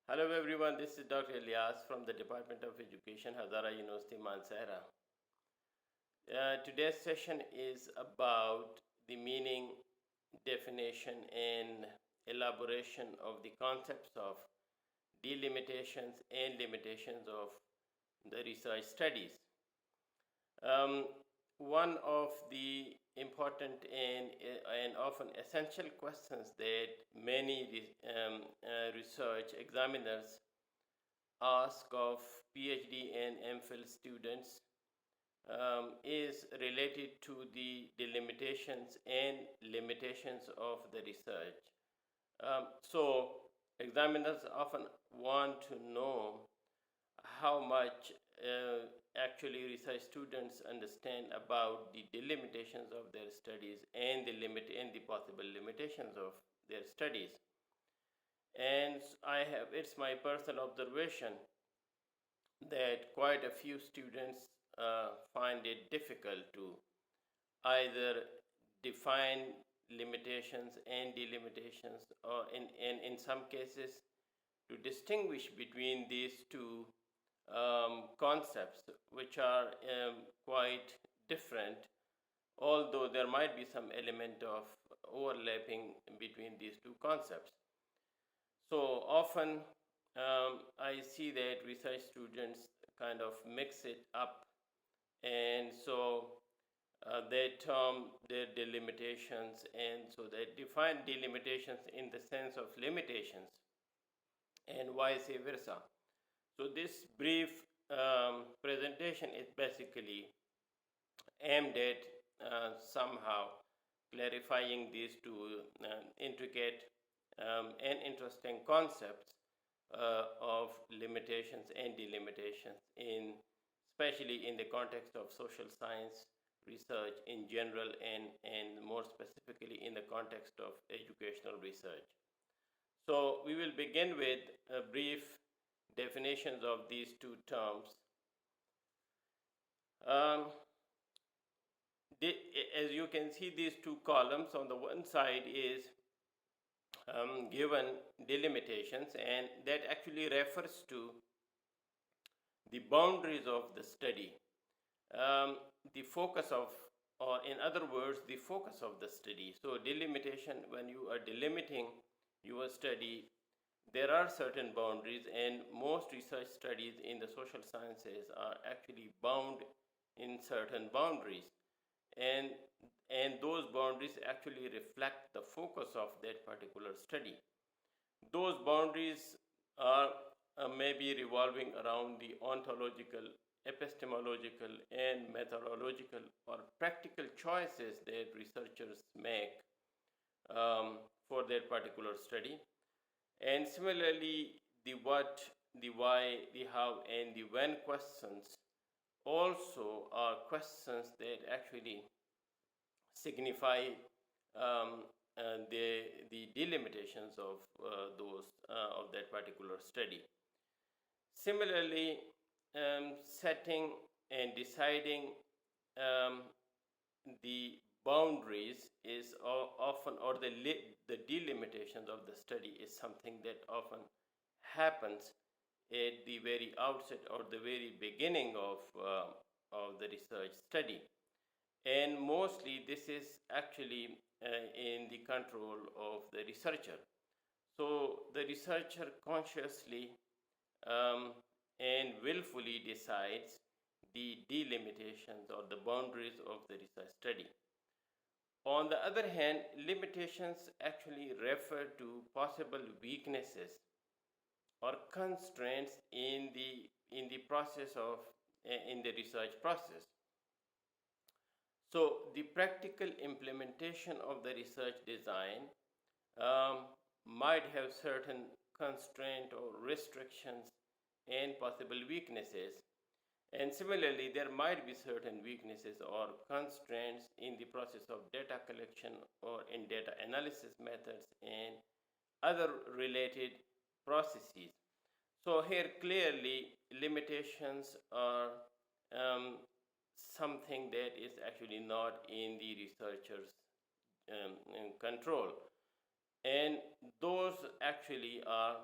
Hello everyone, this is Dr. Ilyas from the Department of Education, Hazara University, Mansehra. Today's session is about the meaning, definition, and elaboration of the concepts of delimitations and limitations of the research studies. Um, One of the important and often essential questions that many research examiners ask of PhD and MPhil students is related to the delimitations and limitations of the research. So examiners often want to know how much actually research students understand about the delimitations of their studies and the possible limitations of their studies. And it's my personal observation that quite a few students find it difficult to either define limitations and delimitations, or in some cases to distinguish between these two concepts, which are quite different, although there might be some element of overlapping between these two concepts. So often I see that research students kind of mix it up, and so they term their delimitations, and so they define delimitations in the sense of limitations, and vice versa. So this brief presentation is basically aimed at somehow clarifying these two intricate and interesting concepts of limitations and delimitations, especially in the context of social science research in general, and more specifically in the context of educational research. So we will begin with brief definitions of these two terms. Um, as you can see, these two columns, on the one side is given delimitations, and that actually refers to the boundaries of the study, the focus of, or in other words, the focus of the study. So delimitation, when you are delimiting your study, there are certain boundaries, and most research studies in the social sciences are actually bound in certain boundaries, and those boundaries actually reflect the focus of that particular study. Those boundaries are maybe revolving around the ontological, epistemological, and methodological or practical choices that researchers make for their particular study. And similarly, the what, the why, the how, and the when questions also are questions that actually signify the delimitations of of that particular study. Similarly, setting and deciding um, the boundaries is often, or the delimitations of the study is something that often happens at the very outset or the very beginning of the research study. And mostly this is actually in the control of the researcher. So the researcher consciously um, and willfully decides the delimitations or the boundaries of the research study. On the other hand, limitations actually refer to possible weaknesses or constraints in the process of in the research process. So the practical implementation of the research design might have certain constraint or restrictions and possible weaknesses. And similarly, there might be certain weaknesses or constraints in the process of data collection or in data analysis methods and other related processes. So here clearly limitations are something that is actually not in the researcher's control. And those actually are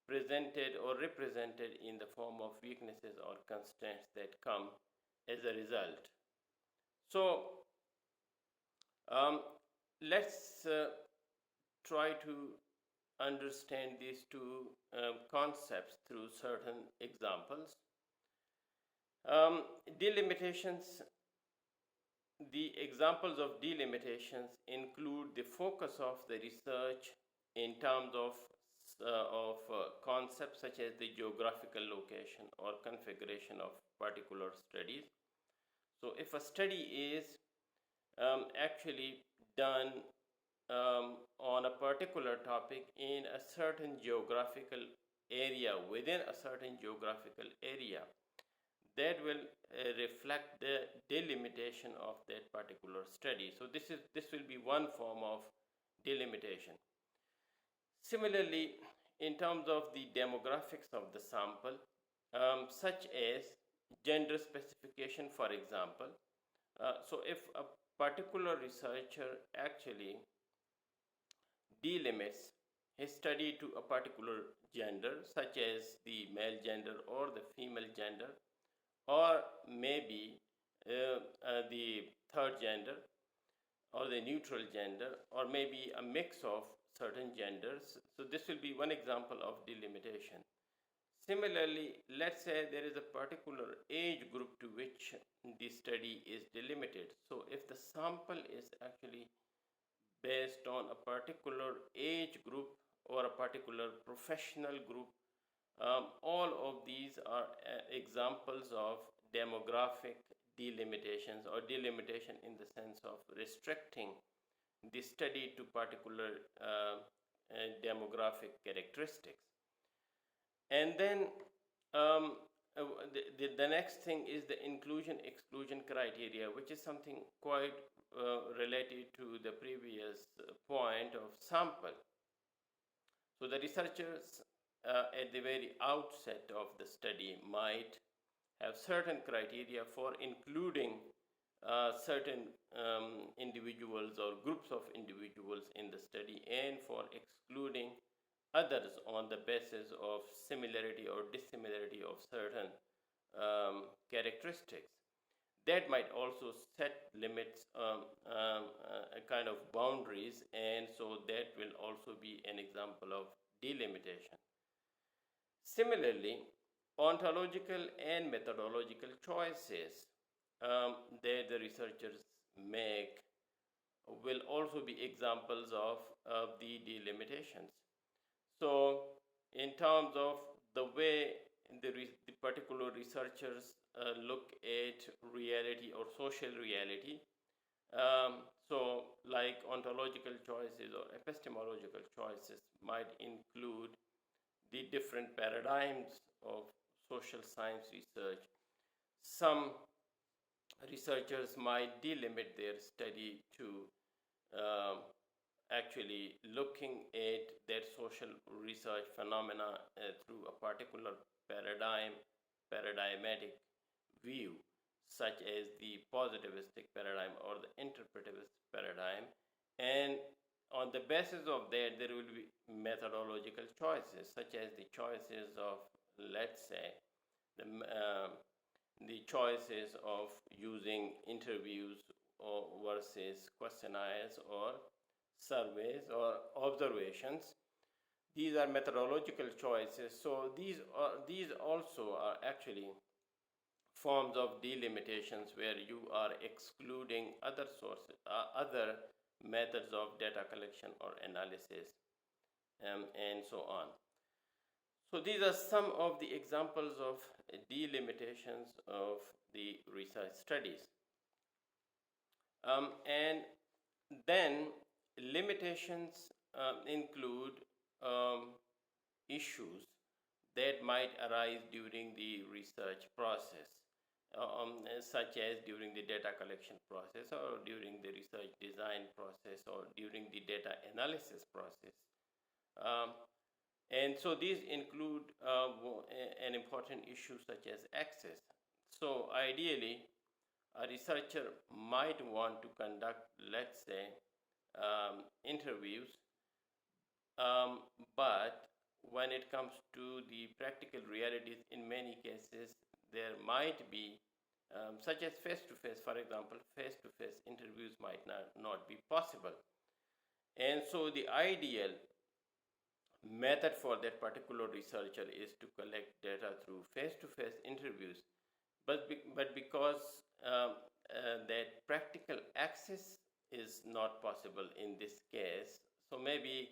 presented or represented in the form of weaknesses or constraints that come as a result. So let's try to understand these two concepts through certain examples. Delimitations, the examples of delimitations include the focus of the research in terms of concepts such as the geographical location or configuration of particular studies. So if a study is actually done on a particular topic in a certain geographical area, within a certain geographical area, that will reflect the delimitation of that particular study. So this will be one form of delimitation. Similarly, in terms of the demographics of the sample, such as gender specification, for example. So if a particular researcher actually delimits his study to a particular gender, such as the male gender or the female gender, or maybe the third gender or the neutral gender, or maybe a mix of certain genders. So this will be one example of delimitation. Similarly, let's say there is a particular age group to which the study is delimited. So if the sample is actually based on a particular age group or a particular professional group, all of these are examples of demographic delimitations, or delimitation in the sense of restricting the study to particular demographic characteristics. And then the next thing is the inclusion-exclusion criteria, which is something quite related to the previous point of sample. So the researchers at the very outset of the study might have certain criteria for including certain individuals or groups of individuals in the study, and for excluding others on the basis of similarity or dissimilarity of certain characteristics. That might also set limits, kind of boundaries, and so that will also be an example of delimitation. Similarly, ontological and methodological choices that the researchers make will also be examples of the delimitations. So in terms of the way the particular researchers look at reality or social reality, so like ontological choices or epistemological choices might include the different paradigms of social science research. Some researchers might delimit their study to actually looking at their social research phenomena through a particular paradigmatic view, such as the positivistic paradigm or the interpretivist paradigm. And on the basis of that, there will be methodological choices, such as the choices of, let's say, the choices of using interviews or versus questionnaires or surveys or observations. These are methodological choices. So these also are actually forms of delimitations where you are excluding other sources, other methods of data collection or analysis, and so on. So these are some of the examples of delimitations of the research studies. And then limitations include issues that might arise during the research process, such as during the data collection process, or during the research design process, or during the data analysis process. And so these include an important issue such as access. So ideally, a researcher might want to conduct, let's say, interviews, but when it comes to the practical realities, in many cases, there might be, such as face to face, for example, face to face interviews might not be possible. And so, the ideal method for that particular researcher is to collect data through face to face interviews. But because that practical access is not possible in this case, so maybe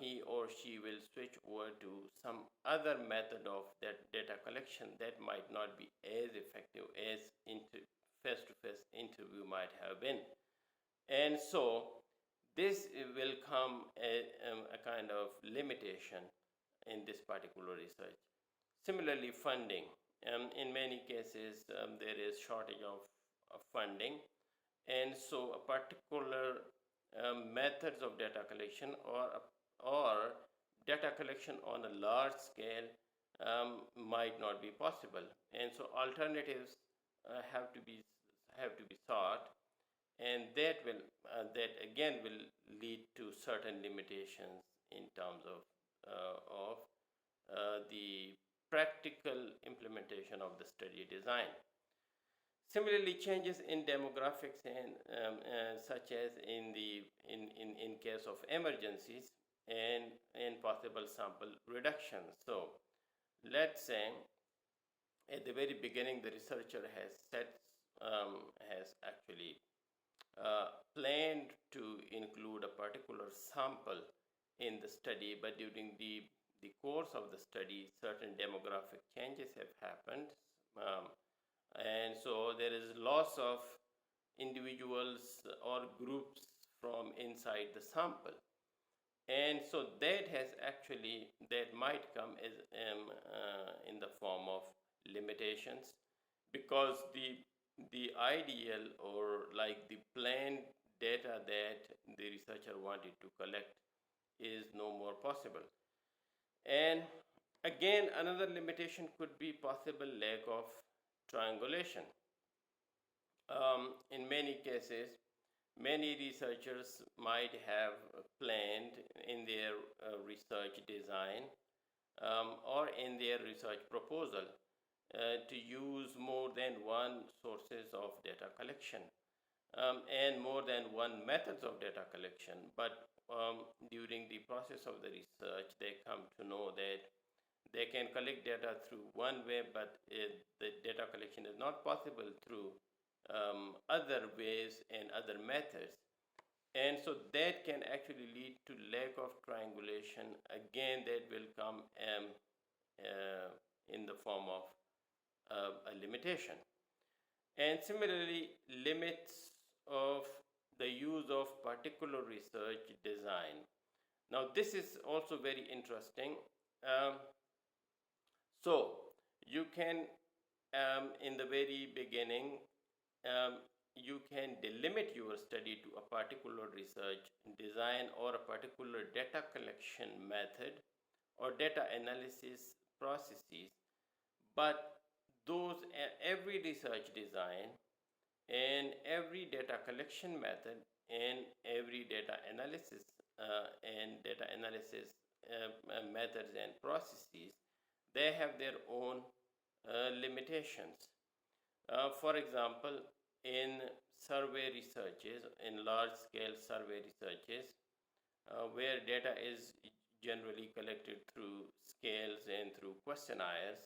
he or she will switch over to some other method of that data collection that might not be as effective as face-to-face interview might have been. And so this will come a kind of limitation in this particular research. Similarly, funding. In many cases, there is shortage of funding, and so a particular methods of data collection or data collection on a large scale might not be possible, and so alternatives have to be sought, and that again will lead to certain limitations in terms of the practical implementation of the study design. Similarly, changes in demographics and such as in case of emergencies and possible sample reduction. So, let's say at the very beginning, the researcher has actually planned to include a particular sample in the study, but during the course of the study, certain demographic changes have happened. And so there is loss of individuals or groups from inside the sample, and so that might come as in the form of limitations, because the ideal or like the planned data that the researcher wanted to collect is no more possible. And again, another limitation could be possible lack of triangulation. In many cases, many researchers might have planned in their research design or in their research proposal to use more than one sources of data collection and more than one methods of data collection. But during the process of the research, they come to know that they can collect data through one way, but the data collection is not possible through other ways and other methods. And so that can actually lead to lack of triangulation. Again, that will come in the form of a limitation. And similarly, limits of the use of particular research design. Now, this is also very interesting. So you can, in the very beginning, you can delimit your study to a particular research design or a particular data collection method or data analysis processes, but every research design and every data collection method and every data analysis methods and processes, they have their own limitations. For example, in survey researches, in large-scale survey researches, where data is generally collected through scales and through questionnaires,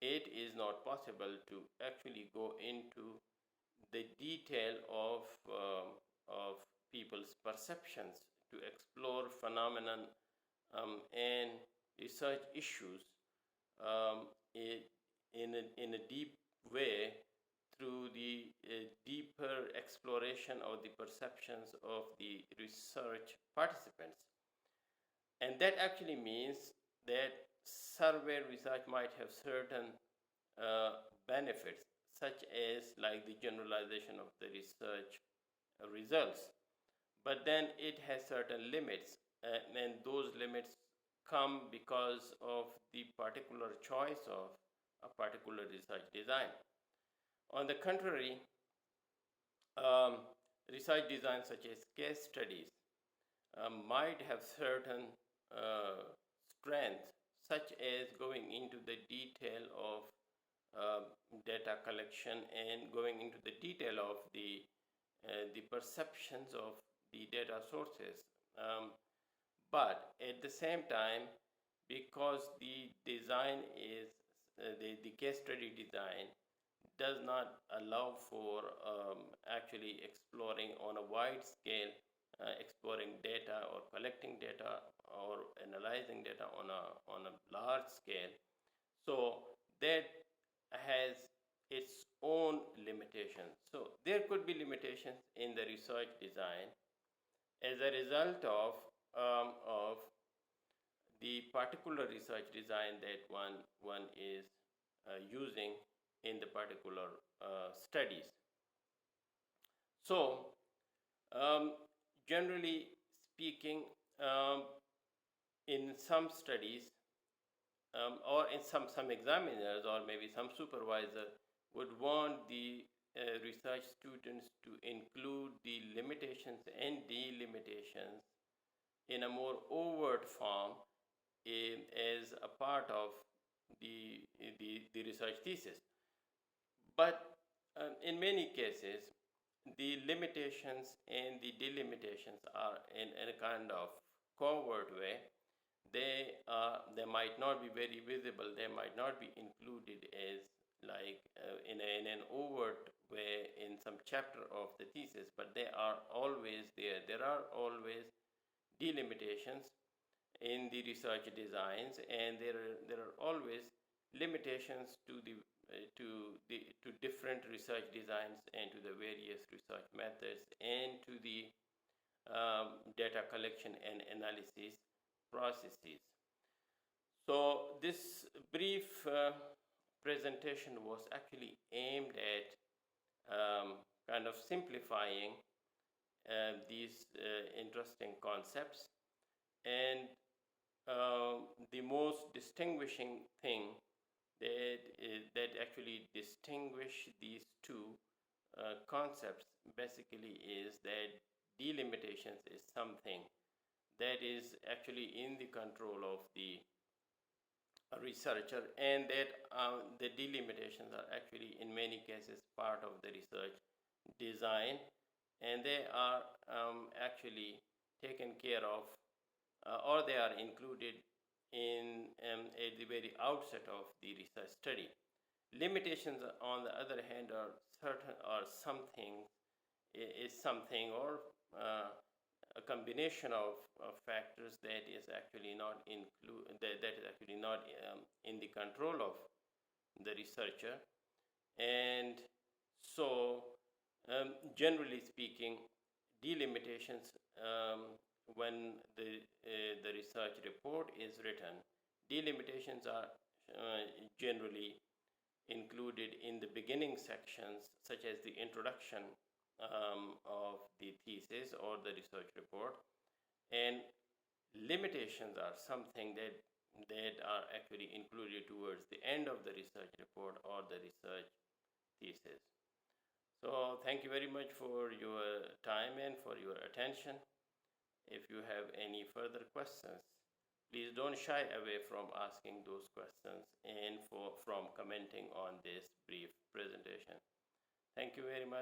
it is not possible to actually go into the detail of people's perceptions, to explore phenomenon and research issues in a deep way through the deeper exploration of the perceptions of the research participants. And that actually means that survey research might have certain benefits, such as like the generalization of the research results. But then it has certain limits, and those limits come because of the particular choice of a particular research design. On the contrary, research designs such as case studies might have certain strength, such as going into the detail of data collection and going into the detail of the perceptions of the data sources. But at the same time, because the design is the case study design does not allow for actually exploring on a wide scale, exploring data or collecting data or analyzing data on a large scale. So that has its own limitations. So there could be limitations in the research design as a result of the particular research design that one is using in the particular studies. So generally speaking, in some studies, or in some examiners or maybe some supervisor would want the research students to include the limitations and delimitations in a more overt form as a part of the research thesis. But in many cases, the limitations and the delimitations are in a kind of covert way. They might not be very visible. They might not be included as like in an overt way in some chapter of the thesis, but they are always there. There are always delimitations in the research designs, and there are always limitations to to different research designs and to the various research methods and to the data collection and analysis processes. So this brief presentation was actually aimed at kind of simplifying these interesting concepts, and the most distinguishing thing that actually distinguish these two concepts basically is that delimitations is something that is actually in the control of the researcher, and that the delimitations are actually in many cases part of the research design, and they are actually taken care of or they are included in at the very outset of the research study. Limitations, on the other hand, are certain or something is something or a combination of factors that is actually not that is actually not in the control of the researcher, and so generally speaking, delimitations when the research report is written, delimitations are generally included in the beginning sections, such as the introduction of the thesis or the research report, and limitations are something that are actually included towards the end of the research report or the research thesis. So thank you very much for your time and for your attention. If you have any further questions, please don't shy away from asking those questions and from commenting on this brief presentation. Thank you very much.